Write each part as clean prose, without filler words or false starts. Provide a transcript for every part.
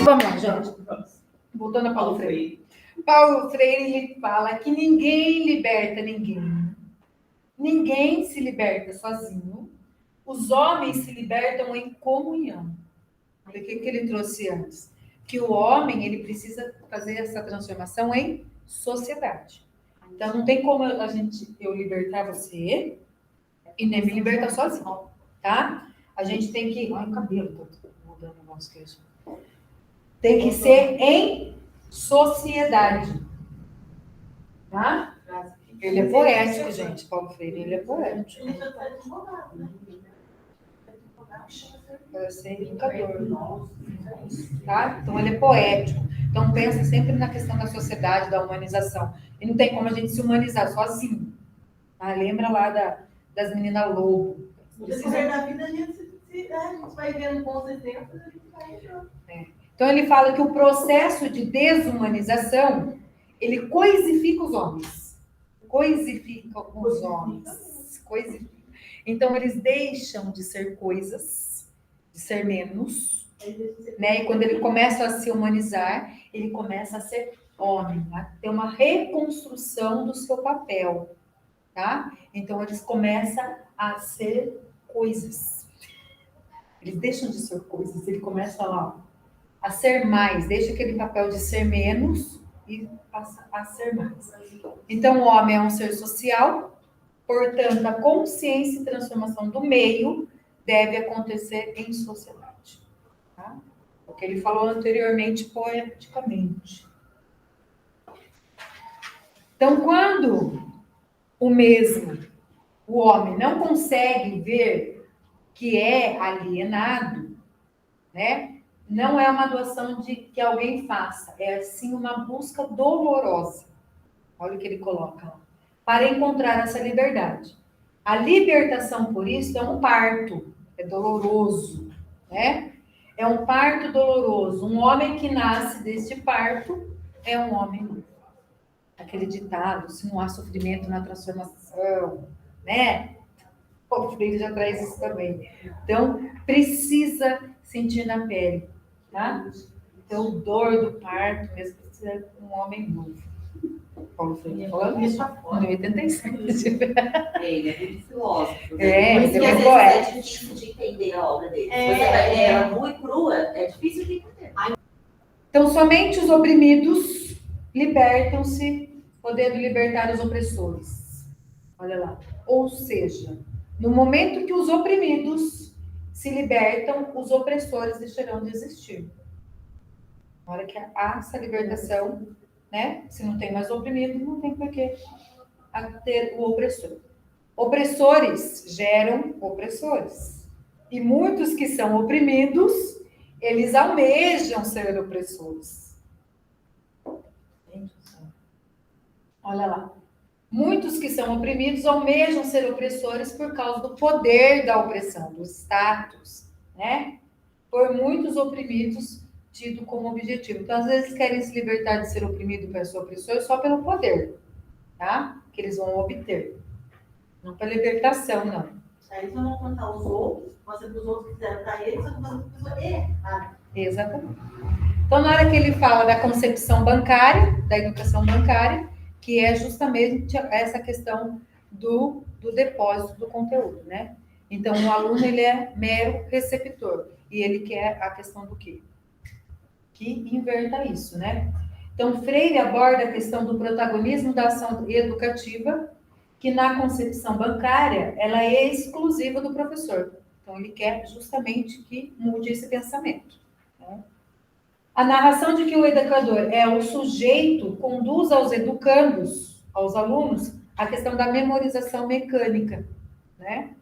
Vamos lá, gente. Voltando a Paulo Freire. Paulo Freire ele fala que ninguém liberta ninguém. Ninguém se liberta sozinho. Os homens se libertam em comunhão. Olha o que ele trouxe antes. Que o homem ele precisa fazer essa transformação em sociedade. Então não tem como eu libertar você e nem me libertar sozinho, tá? A gente tem que... Ai, o cabelo tá mudando o nosso queixo. Tem que ser em sociedade. Tá? Ele é poético, gente. Paulo Freire, ele é poético. Para ser educador. Tá? Então, ele é poético. Então, pensa sempre na questão da sociedade, da humanização. E não tem como a gente se humanizar sozinho. Tá? Lembra lá das meninas lobo. No decorrer da vida, a gente vai vendo bons exemplos, a gente vai... Então, ele fala que o processo de desumanização, ele coisifica os homens. Coisifica os homens. Coisifica. Então, eles deixam de ser coisas, de ser menos, né? E quando ele começa a se humanizar, ele começa a ser homem, tá? Tem uma reconstrução do seu papel, tá? Então, eles começam a ser coisas. Eles deixam de ser coisas, ele começa lá, a ser mais, deixa aquele papel de ser menos e passa a ser mais. Então, o homem é um ser social, portanto, a consciência e transformação do meio deve acontecer em sociedade. Tá? O que ele falou anteriormente, poeticamente. Então, quando o homem não consegue ver que é alienado, né? Não é uma doação de que alguém faça, é sim uma busca dolorosa. Olha o que ele coloca lá. Para encontrar essa liberdade. A libertação, por isso, é um parto, é doloroso, né? É um parto doloroso. Um homem que nasce deste parto é um homem novo. Aquele ditado, se não há sofrimento na transformação, né? O Freire já traz isso também. Então, precisa sentir na pele. Tá? Então, dor do parto mesmo precisa de um homem novo. Paulo Freire falando isso em 87. Ele é muito filósofo. Por isso que às vezes é difícil de entender a obra dele. Se você vai ler ela nua e crua, é difícil de entender. Então, somente os oprimidos libertam-se, podendo libertar os opressores. Olha lá. Ou seja, no momento que os oprimidos se libertam, os opressores deixarão de existir. Na hora que há essa libertação, né? Se não tem mais oprimido, não tem por que ter o opressor. Opressores geram opressores. E muitos que são oprimidos, eles almejam ser opressores. Olha lá. Muitos que são oprimidos almejam ser opressores por causa do poder da opressão, do status, né? Por muitos oprimidos tido como objetivo. Então, às vezes, querem se libertar de ser oprimido para ser opressor só pelo poder, tá? Que eles vão obter. Não pela libertação, não. Aí eles vão contar os outros, mas os outros quiseram para eles, só que a pessoa erra. Exatamente. Então, na hora que ele fala da concepção bancária, da educação bancária, que é justamente essa questão do depósito do conteúdo, né? Então, o aluno, ele é mero receptor. E ele quer a questão do quê? Que inverta isso, né? Então, Freire aborda a questão do protagonismo da ação educativa, que na concepção bancária, ela é exclusiva do professor. Então, ele quer justamente que mude esse pensamento, né? A narração de que o educador é o sujeito conduz aos educandos, aos alunos, a questão da memorização mecânica, né?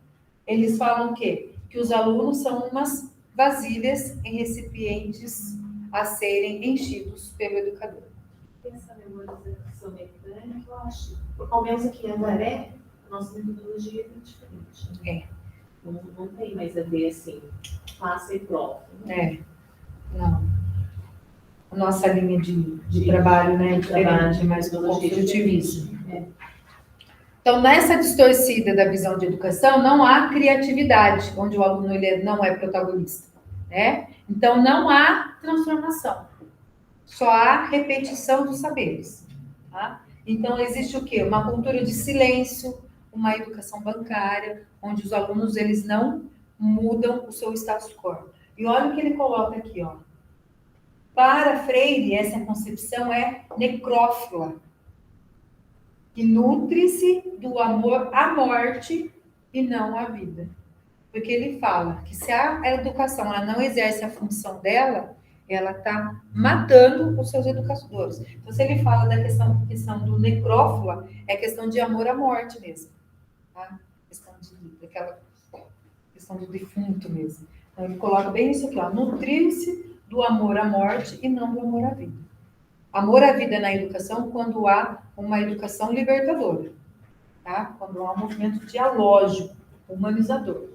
Eles falam o quê? Que os alunos são umas vasilhas em recipientes a serem enchidos pelo educador. Essa memorização mecânica, eu acho, ao menos aqui em Andaré, a nossa metodologia é diferente. É. Não tem mais a ver assim, faça e pronto. Não. A nossa linha de trabalho, né? De mais construtivismo. Então, nessa distorcida da visão de educação, não há criatividade, onde o aluno ele não é protagonista. né? Então, não há transformação, só há repetição dos saberes, tá? Então, existe o quê? Uma cultura de silêncio, uma educação bancária, onde os alunos, eles não mudam o seu status quo. E olha o que ele coloca aqui, ó. Para Freire, essa concepção é necrófila, que nutre-se do amor à morte e não à vida. Porque ele fala que se a educação ela não exerce a função dela, ela está matando os seus educadores. Então, se ele fala da questão do necrófila, é questão de amor à morte mesmo. Tá? Daquela questão do defunto mesmo. Então, ele coloca bem isso aqui, ó, nutrir-se do amor à morte e não do amor à vida. Amor à vida na educação quando há uma educação libertadora, tá? Quando há um movimento dialógico, humanizador.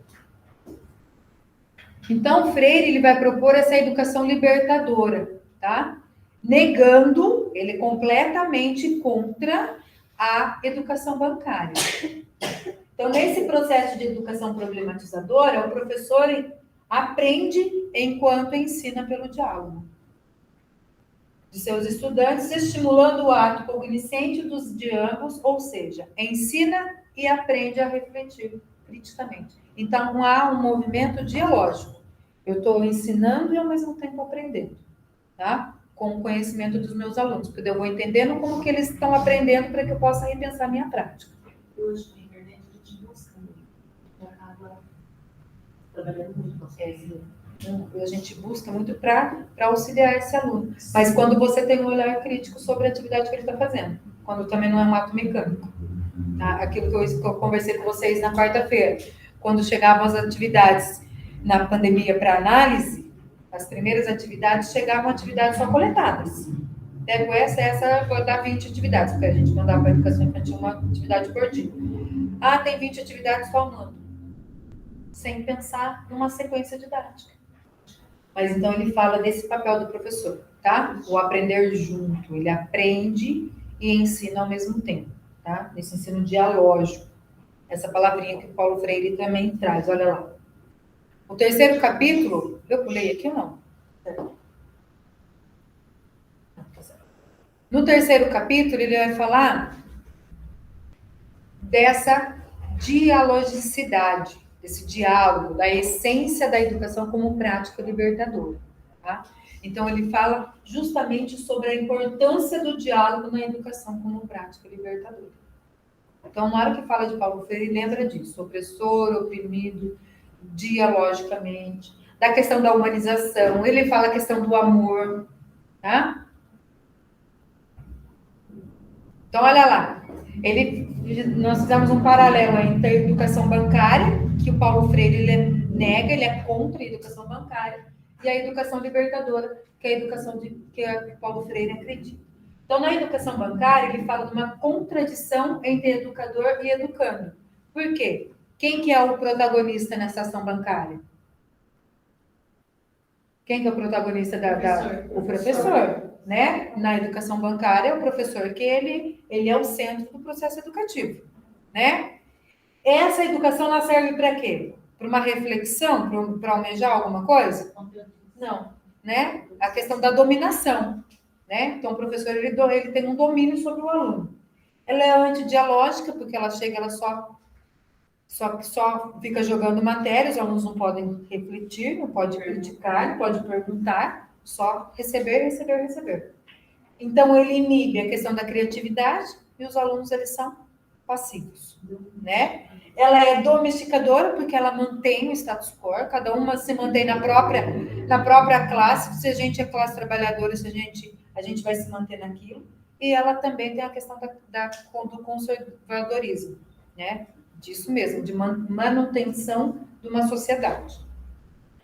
Então, Freire ele vai propor essa educação libertadora, tá? Negando, ele completamente contra a educação bancária. Então, nesse processo de educação problematizadora, o professor aprende enquanto ensina pelo diálogo de seus estudantes, estimulando o ato cognoscente de ambos, ou seja, ensina e aprende a refletir criticamente. Então, há um movimento dialógico. Eu estou ensinando e ao mesmo tempo aprendendo, tá? Com o conhecimento dos meus alunos, porque eu vou entendendo como que eles estão aprendendo para que eu possa repensar a minha prática. Hoje, na internet, a gente busca muito. Acaba trabalhando muito. A gente busca muito para auxiliar esse aluno. Mas quando você tem um olhar crítico sobre a atividade que ele está fazendo, quando também não é um ato mecânico. Tá? Aquilo que eu conversei com vocês na quarta-feira, quando chegavam as atividades na pandemia para análise, as primeiras atividades chegavam atividades só coletadas. Pego essa, vou dar 20 atividades, porque a gente mandava para a educação infantil uma atividade por dia. Ah, tem 20 atividades falando. Sem pensar numa sequência didática. Mas então ele fala desse papel do professor, tá? O aprender junto. Ele aprende e ensina ao mesmo tempo, tá? Nesse ensino dialógico. Essa palavrinha que o Paulo Freire também traz, olha lá. O terceiro capítulo, eu pulei aqui ou não? No terceiro capítulo, ele vai falar dessa dialogicidade, desse diálogo, da essência da educação como prática libertadora. Tá? Então, ele fala justamente sobre a importância do diálogo na educação como prática libertadora. Então, na hora que fala de Paulo Freire, lembra disso, opressor, oprimido, dialogicamente, da questão da humanização, ele fala a questão do amor, tá? Então, olha lá, nós fizemos um paralelo entre a educação bancária, que o Paulo Freire ele nega, ele é contra a educação bancária, e a educação libertadora, que é a educação que o Paulo Freire acredita. Então, na educação bancária, ele fala de uma contradição entre educador e educando. Por quê? Quem que é o protagonista nessa ação bancária? Quem que é o protagonista o professor, né? Na educação bancária, o professor que ele é o centro do processo educativo, né? Essa educação ela serve para quê? Para uma reflexão, para almejar alguma coisa? Não, né? A questão da dominação, né? Então o professor ele tem um domínio sobre o aluno. Ela é antidialógica porque ela chega, ela só fica jogando matéria, os alunos não podem refletir, não podem criticar, não podem perguntar, só receber. Então, ele inibe a questão da criatividade e os alunos, eles são passivos, né? Ela é domesticadora porque ela mantém o status quo, cada uma se mantém na própria classe, se a gente é classe trabalhadora, se a gente vai se manter naquilo. E ela também tem a questão do conservadorismo, né? Disso mesmo, de manutenção de uma sociedade.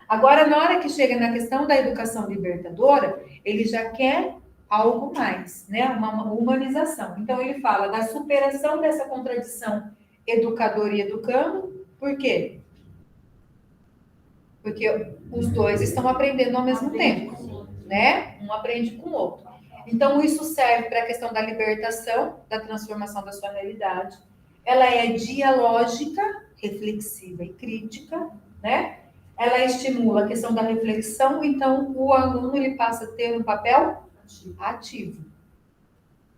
Agora, na hora que chega na questão da educação libertadora, ele já quer algo mais, né? Uma humanização. Então, ele fala da superação dessa contradição educador e educando. Por quê? Porque os dois estão aprendendo ao mesmo tempo, né? Um aprende com o outro. Então, isso serve para a questão da libertação, da transformação da sua realidade. Ela é dialógica, reflexiva e crítica, né? ela estimula a questão da reflexão, então o aluno ele passa a ter um papel ativo.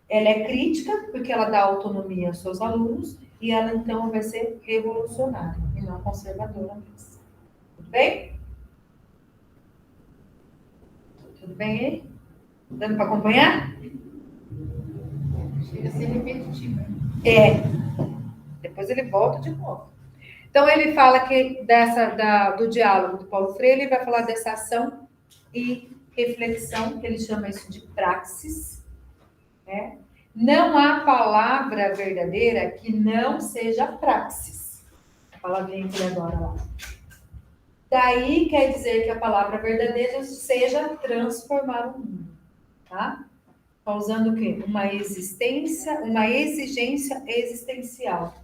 Ela é crítica, porque ela dá autonomia aos seus alunos, e ela então vai ser revolucionária, e não conservadora mesmo. Tudo bem? Tudo bem aí? Dando para acompanhar? Chega a ser repetitivo. Depois ele volta de novo. Então, ele fala que do diálogo do Paulo Freire, ele vai falar dessa ação e reflexão, que ele chama isso de praxis, né? Não há palavra verdadeira que não seja praxis. A palavrinha que ele adora lá. Daí quer dizer que a palavra verdadeira seja transformar o mundo, tá? Causando o quê? Uma exigência existencial.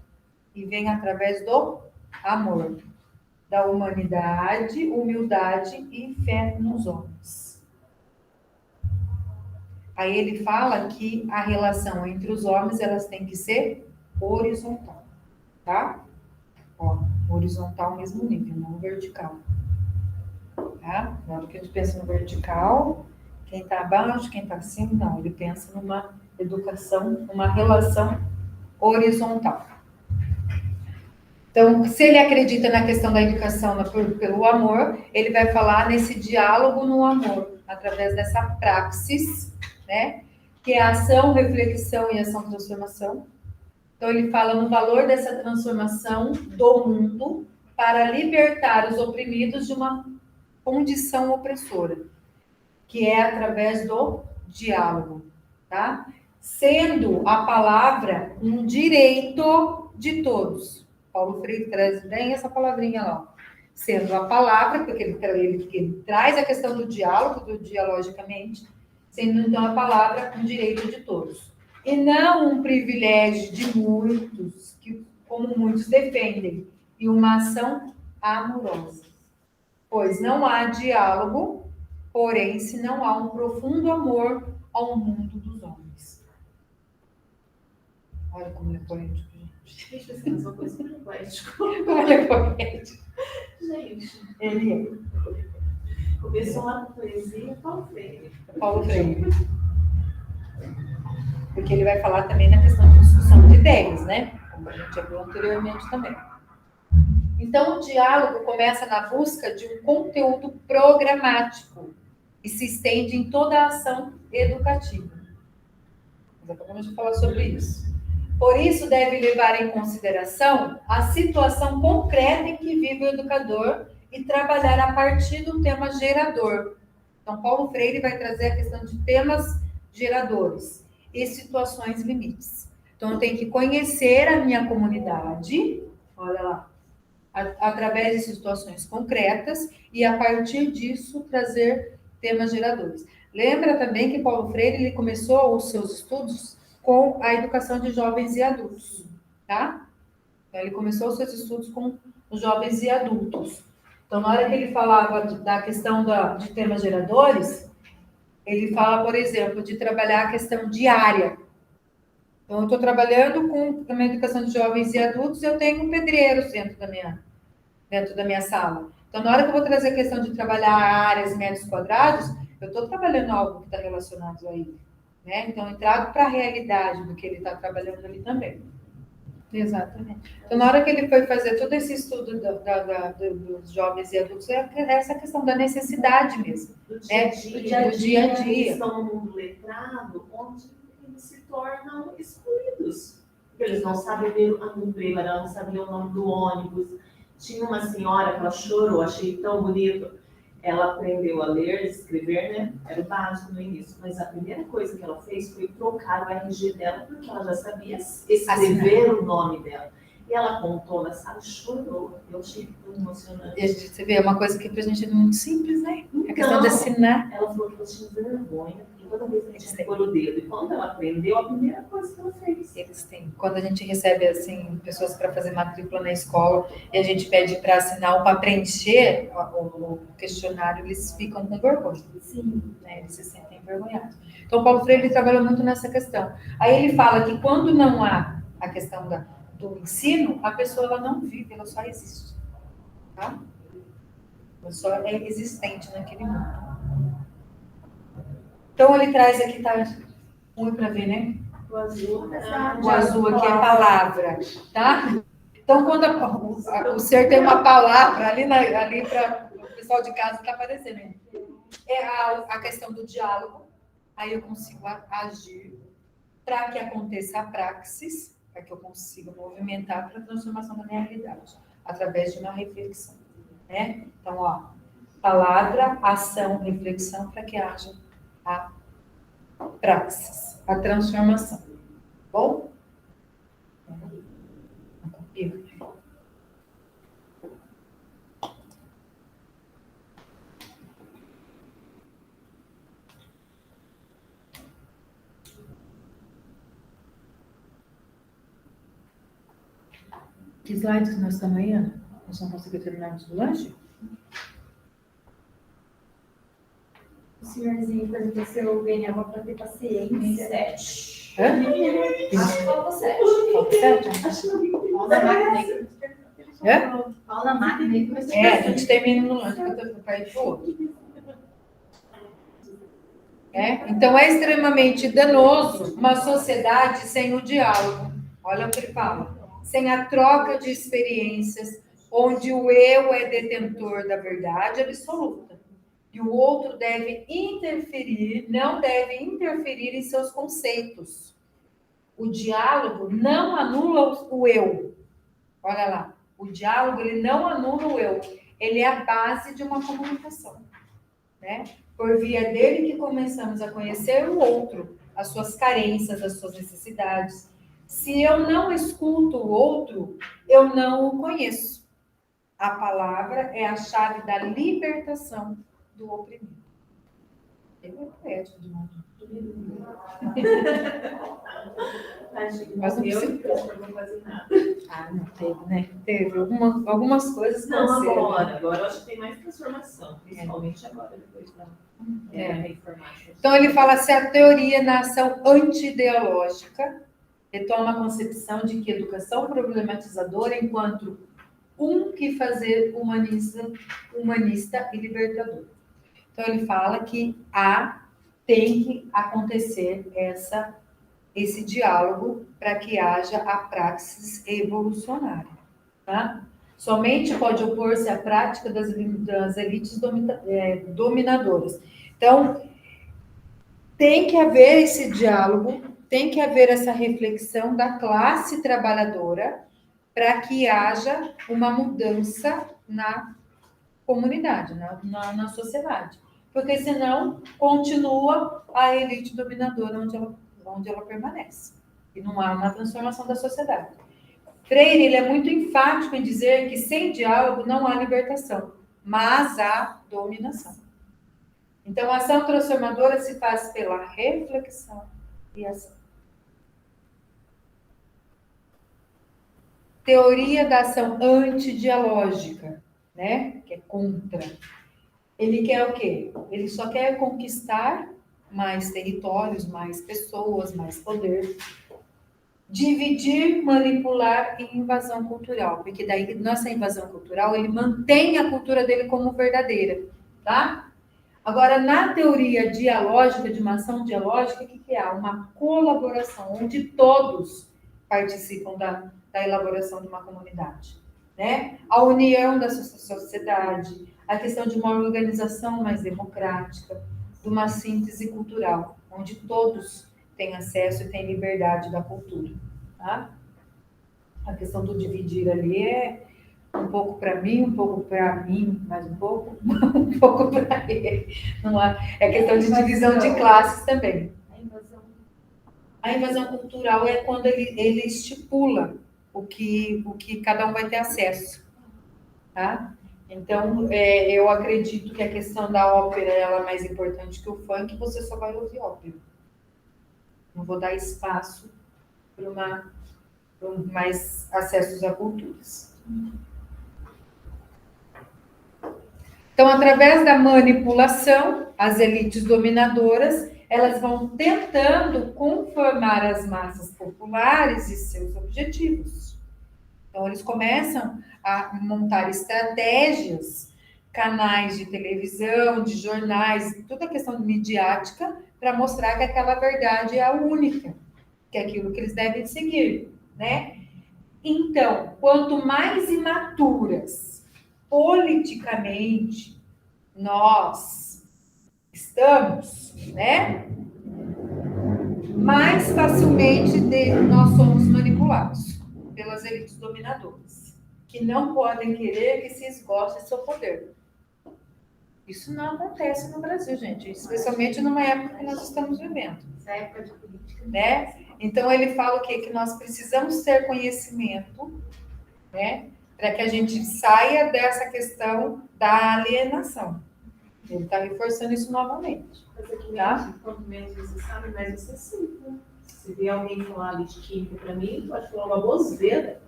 E vem através do amor, da humanidade, humildade e fé nos homens. Aí ele fala que a relação entre os homens, elas têm que ser horizontal, tá? Ó, horizontal mesmo nível, não vertical. Tá? Na hora que a gente pensa no vertical, quem está abaixo, quem está acima, não. Ele pensa numa educação, uma relação horizontal. Então, se ele acredita na questão da educação pelo amor, ele vai falar nesse diálogo no amor, através dessa praxis, né? Que é a ação, reflexão e ação-transformação. Então, ele fala no valor dessa transformação do mundo para libertar os oprimidos de uma condição opressora, que é através do diálogo, tá? Sendo a palavra um direito de todos. Paulo Freire traz bem essa palavrinha lá. Sendo a palavra, porque ele traz a questão do diálogo, do dialogicamente, sendo então a palavra um direito de todos. E não um privilégio de muitos, como muitos defendem, e uma ação amorosa. Pois não há diálogo, porém, se não há um profundo amor ao mundo dos homens. Olha como ele é poético, gente. Gente, uma coisa muito poética. Como ele é poético. Gente, Ele é. começou lá com poesia, Paulo Freire. Paulo Freire. Porque ele vai falar também na questão de discussão de ideias, né? Como a gente já viu anteriormente também. Então, o diálogo começa na busca de um conteúdo programático e se estende em toda a ação educativa. Nós acabamos de falar sobre isso. Por isso, deve levar em consideração a situação concreta em que vive o educador e trabalhar a partir do tema gerador. Então, Paulo Freire vai trazer a questão de temas geradores e situações limites. Então, eu tenho que conhecer a minha comunidade, olha lá, através de situações concretas e, a partir disso, trazer temas geradores. Lembra também que Paulo Freire ele começou os seus estudos com a educação de jovens e adultos, tá? Então, ele começou os seus estudos com os jovens e adultos. Então, na hora que ele falava da questão de temas geradores, ele fala, por exemplo, de trabalhar a questão diária. Então, eu estou trabalhando com a minha educação de jovens e adultos, eu tenho pedreiros dentro da minha sala. Então, na hora que eu vou trazer a questão de trabalhar áreas, metros quadrados, eu estou trabalhando algo que está relacionado a ele, né? Então, eu trago para a realidade do que ele está trabalhando ali também. Exatamente. Então, na hora que ele foi fazer todo esse estudo dos jovens e adultos, é essa questão da necessidade mesmo, Do dia a do dia. dia a dia. Eles estão no mundo letrado, onde eles se tornam excluídos. Eles não sabem ler a numeração, não sabem ler o nome do ônibus. Tinha uma senhora que ela chorou, achei tão bonito. Ela aprendeu a ler, escrever, né? Era o básico no início. Mas a primeira coisa que ela fez foi trocar o RG dela, porque ela já sabia escrever o nome dela. E ela contou na sala, chorou. Eu achei tão emocionante. E você vê, é uma coisa que pra gente é muito simples, né? A questão de assinar. Ela falou que ela tinha vergonha, porque toda vez que a gente tinha que pôr o dedo. E quando ela aprendeu, a primeira coisa que ela fez. Eles têm. Quando a gente recebe, assim, pessoas para fazer matrícula na escola e a gente pede para assinar ou para preencher o questionário, eles ficam com vergonha. Sim. Né? Eles se sentem envergonhados. Então, Paulo Freire ele trabalha muito nessa questão. Aí ele fala que quando não há a questão do ensino, a pessoa ela não vive, ela só existe. Tá? só é existente naquele mundo. Então ele traz aqui, tá ruim para ver, né? O azul. O azul aqui é palavra, tá? Então, quando o ser tem uma palavra, ali para o pessoal de casa está aparecendo, é a questão do diálogo, aí eu consigo agir para que aconteça a praxis, para que eu consiga movimentar para a transformação da minha realidade, através de uma reflexão, né? Então, ó, palavra, ação, reflexão, para que haja a praxis, a transformação. Bom? Que slides que nós estamos aí, Ana? Nós não conseguimos terminar o lanche? O senhorzinho perguntou se eu ganhava para ter paciência. 7. Hã? Acho que falta 7. Falta 7? Acho que eu vi que Paula máquina. Hã? Paula máquina. A gente termina no lanche para ir para o outro. Então, é extremamente danoso uma sociedade sem o diálogo. Olha o que ele fala. Sem a troca de experiências, onde o eu é detentor da verdade absoluta. E o outro deve interferir, não deve interferir em seus conceitos. O diálogo não anula o eu. Olha lá. O diálogo, ele não anula o eu. Ele é a base de uma comunicação, né? Por via dele que começamos a conhecer o outro, as suas carências, as suas necessidades. Se eu não escuto o outro, eu não o conheço. A palavra é a chave da libertação do oprimido. Ele é poético de modo. Mas não transformou quase nada. Ah, não teve, né? Teve algumas coisas. Não, agora eu acho que tem mais transformação, principalmente agora, depois da reformação. Então ele fala assim, a teoria na ação anti-ideológica retoma a concepção de que educação problematizadora enquanto que fazer humanista e libertador. Então ele fala que tem que acontecer esse diálogo para que haja a praxis evolucionária, tá? Somente pode opor-se à prática das elites dominadoras. Então, tem que haver esse diálogo, tem que haver essa reflexão da classe trabalhadora para que haja uma mudança na comunidade, na sociedade. Porque senão continua a elite dominadora onde ela permanece. E não há uma transformação da sociedade. Freire ele é muito enfático em dizer que sem diálogo não há libertação, mas há dominação. Então, a ação transformadora se faz pela reflexão e ação. Teoria da ação antidialógica, né? Que é contra. Ele quer o quê? Ele só quer conquistar mais territórios, mais pessoas, mais poder. Dividir, manipular e invasão cultural. Porque daí, nossa invasão cultural, ele mantém a cultura dele como verdadeira, tá? Agora, na teoria dialógica, de uma ação dialógica, o que é? Uma colaboração, onde todos participam da elaboração de uma comunidade, né? A união da sociedade, a questão de uma organização mais democrática, de uma síntese cultural, onde todos têm acesso e têm liberdade da cultura, tá? A questão do dividir ali é um pouco para mim, mais um pouco para ele. Não é questão de divisão de classes também. A invasão cultural é quando ele estipula o que cada um vai ter acesso, tá? Então, eu acredito que a questão da ópera ela é mais importante que o funk, você só vai ouvir ópera. Não vou dar espaço para mais acessos a culturas. Então, através da manipulação, as elites dominadoras, elas vão tentando conformar as massas populares e seus objetivos. Então, eles começam a montar estratégias canais de televisão, de jornais, toda a questão midiática, para mostrar que aquela verdade é a única, que é aquilo que eles devem seguir, né? Então, quanto mais imaturas politicamente nós estamos, né? Mais facilmente nós somos manipulados pelas elites dominadoras, que não podem querer que se esgote seu poder. Isso não acontece no Brasil, gente, especialmente numa época que nós estamos vivendo. Essa época de política. Né? Então, ele fala o quê? Que nós precisamos ter conhecimento, né? Para que a gente saia dessa questão da alienação. Ele está reforçando isso novamente. Mas é que Tá? quanto menos você sabe, mais você sinta. Se vier alguém falar ali de química para mim, pode falar uma bozeira.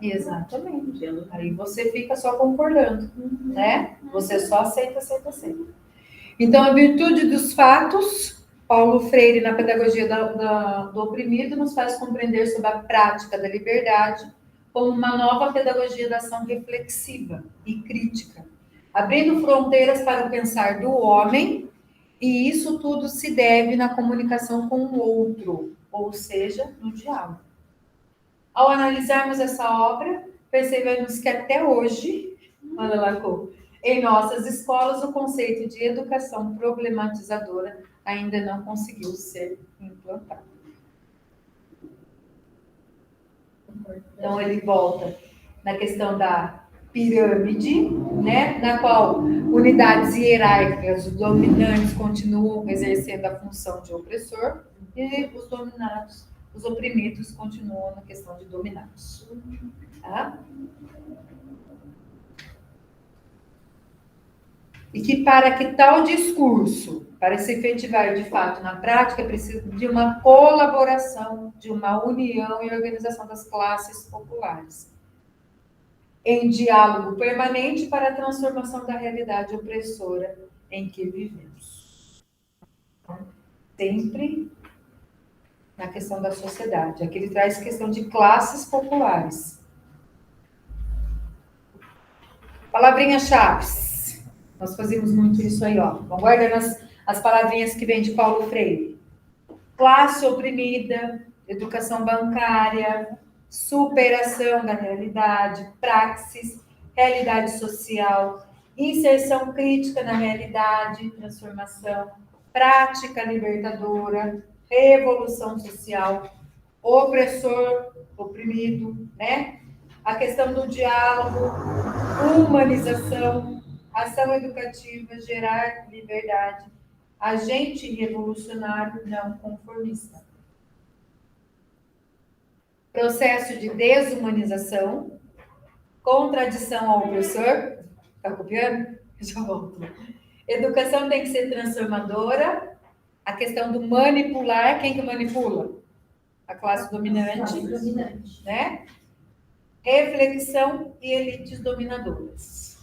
Exatamente. Aí você fica só concordando, né? Você só aceita. Então, a virtude dos fatos, Paulo Freire, na pedagogia do oprimido, nos faz compreender sobre a prática da liberdade como uma nova pedagogia da ação reflexiva e crítica, abrindo fronteiras para o pensar do homem, e isso tudo se deve na comunicação com o outro, ou seja, no diálogo. Ao analisarmos essa obra, percebemos que até hoje, olha lá, em nossas escolas, o conceito de educação problematizadora ainda não conseguiu ser implantado. Então, ele volta na questão da pirâmide, né, na qual unidades hierárquicas, os dominantes continuam exercendo a função de opressor e os dominados, os oprimidos continuam na questão de dominados. Tá? E que para que tal discurso, para se efetivar de fato na prática, precisa de uma colaboração, de uma união e organização das classes populares, em diálogo permanente para a transformação da realidade opressora em que vivemos. Sempre na questão da sociedade. Aqui ele traz questão de classes populares. Palavrinhas-chave. Nós fazemos muito isso aí, ó. Guarda as palavrinhas que vêm de Paulo Freire. Classe oprimida, educação bancária, superação da realidade, praxis, realidade social, inserção crítica na realidade, transformação, prática libertadora, revolução social, opressor, oprimido, né? A questão do diálogo, humanização, ação educativa, gerar liberdade, agente revolucionário não conformista. Processo de desumanização, contradição ao opressor, tá copiando? Já volto. Educação tem que ser transformadora, a questão do manipular, quem que manipula? A classe dominante, né? Reflexão e elites dominadoras.